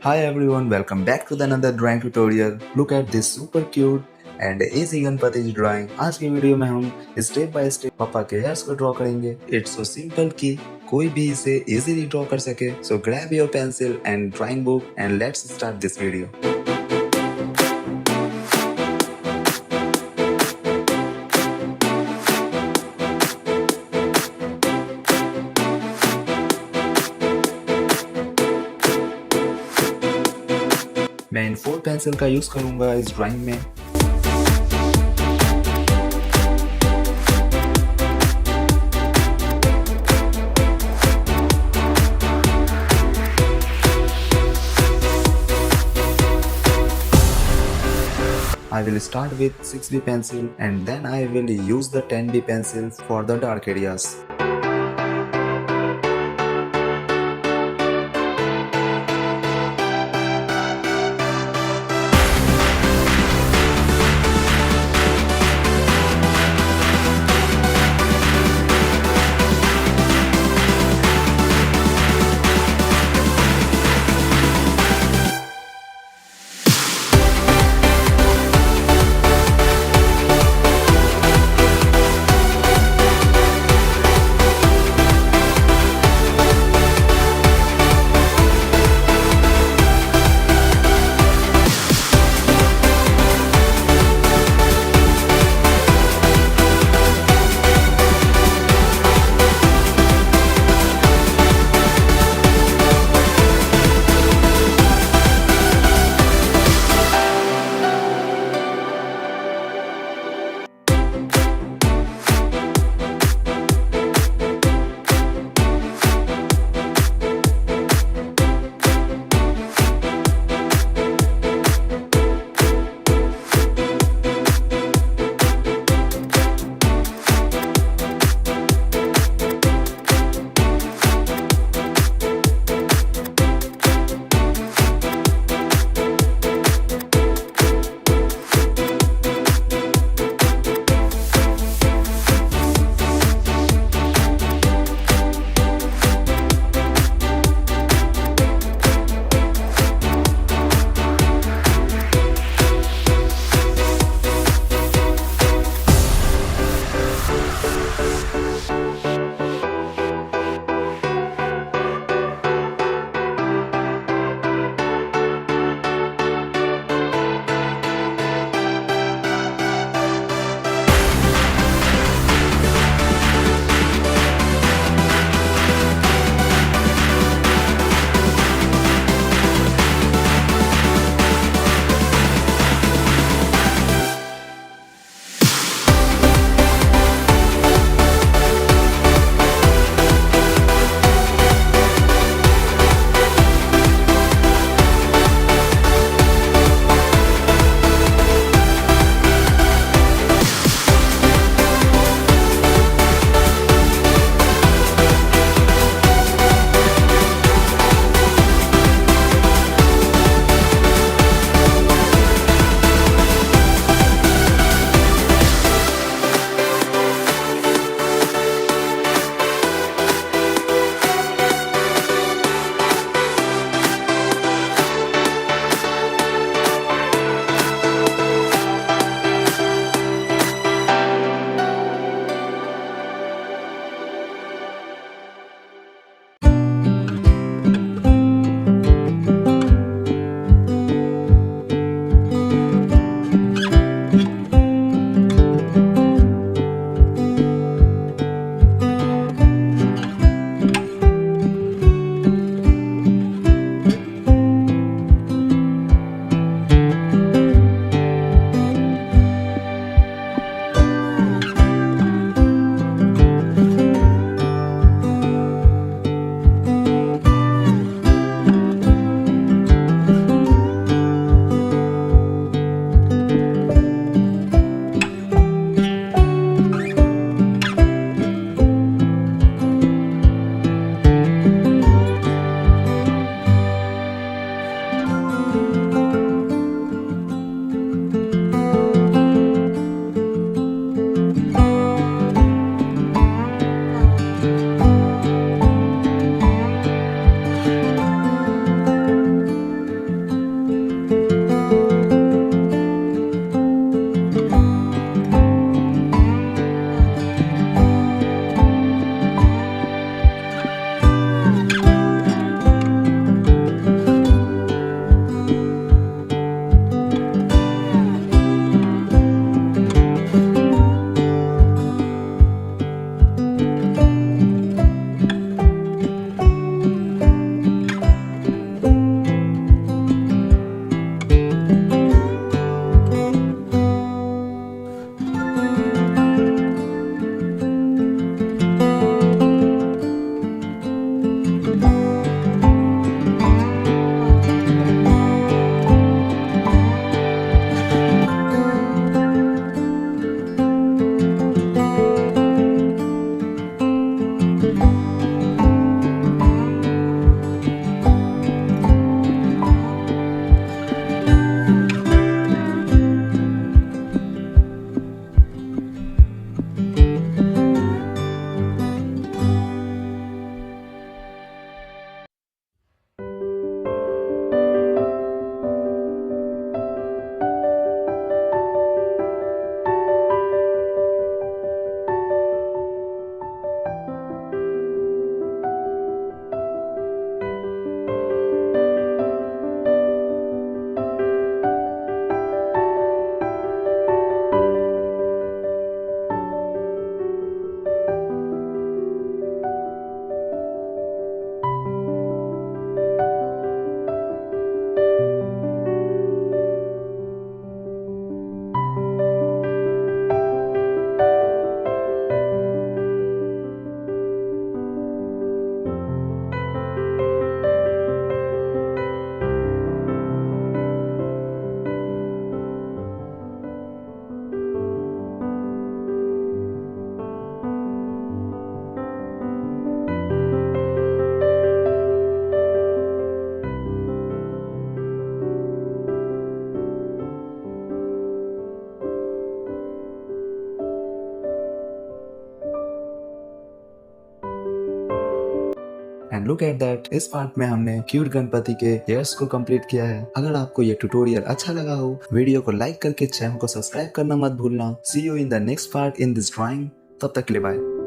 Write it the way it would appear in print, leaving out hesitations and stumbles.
Hi everyone, welcome back to another drawing tutorial. Look at this super cute and easy Ganpati drawing. आज की video में हम step by step पापा के hairs को ड्रॉ करेंगे. इट्स सो सिंपल कि कोई भी इसे इजीली ड्रॉ कर सके. So grab your pencil and drawing book and let's start this video. मैं इन 4 पेंसिल का यूज करूंगा इस ड्राइंग में. I will start with 6B pencil and then I will use the 10B pencil for the dark areas. And look at that, इस part में हमने cute Ganpati के hairs को कंप्लीट किया है। अगर आपको ये ट्यूटोरियल अच्छा लगा हो, वीडियो को लाइक करके चैनल को सब्सक्राइब करना मत भूलना। See you in the next part in this drawing. तब तक के लिए बाय।